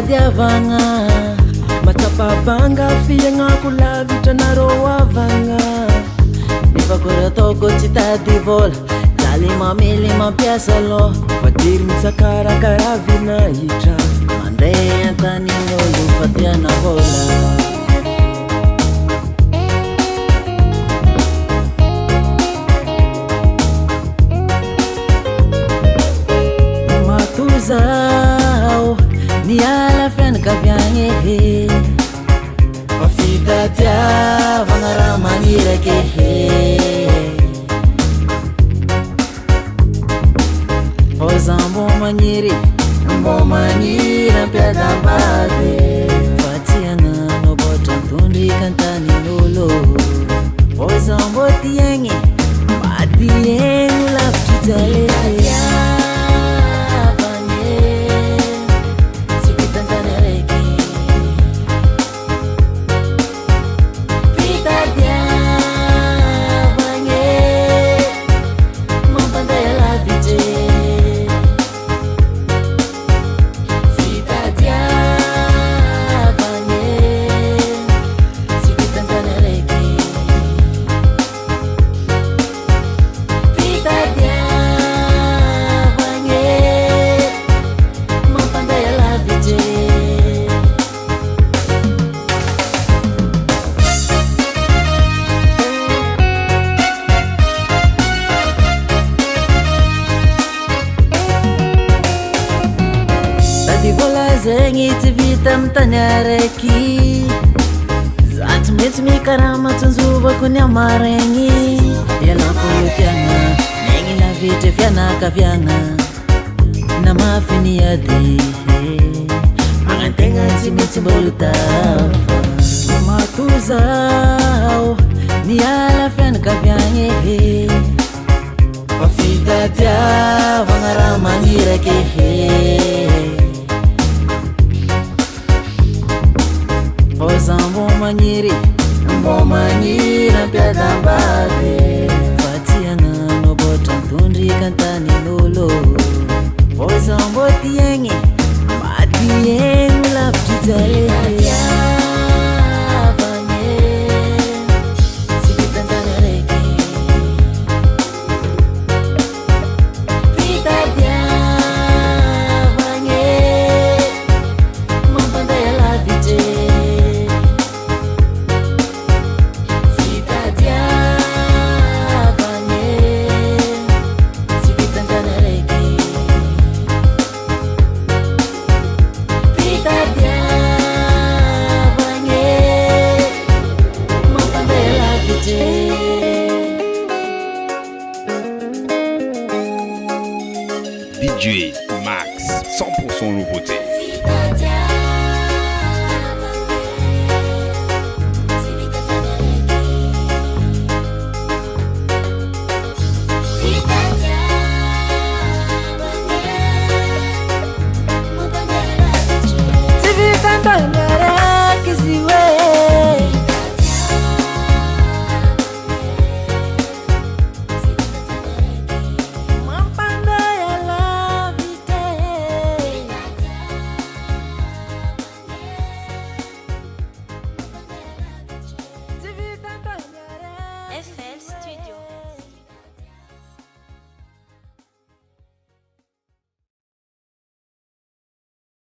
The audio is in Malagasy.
fitadiavagna matsapabanga fiagnako lavitra nareo avagna nefa kory ataoko tsy tady vola jaly mamely mampiasa aloha vadiry mitsakarakara vinahitra mandeha antanin'olo fatiana vola matozao niala fianakaviagny fa fitadiavagna raha magniraky oza mbo magniry ampiadambady fa tsy hagnano boatra tondrika antanin'olo oza mbo tiagny matiegno lavitry jale zegny tsy vita amitany araiky za tsy maintsy mikarama tsanjovako ny amaregny ialako io tiagna megny lavitry fianakaviagna na mafy niady magnategna tsy maintsy mbolo tafa matozao niala fianakaviagny fa fitadiavagna raha magniraky oza mbo magniry ampiadambady fa tsy hagnano boatra tondrika antanin'olo oza mbo tiagny matiegno lavitry jale DJ Max, 100% nouveauté.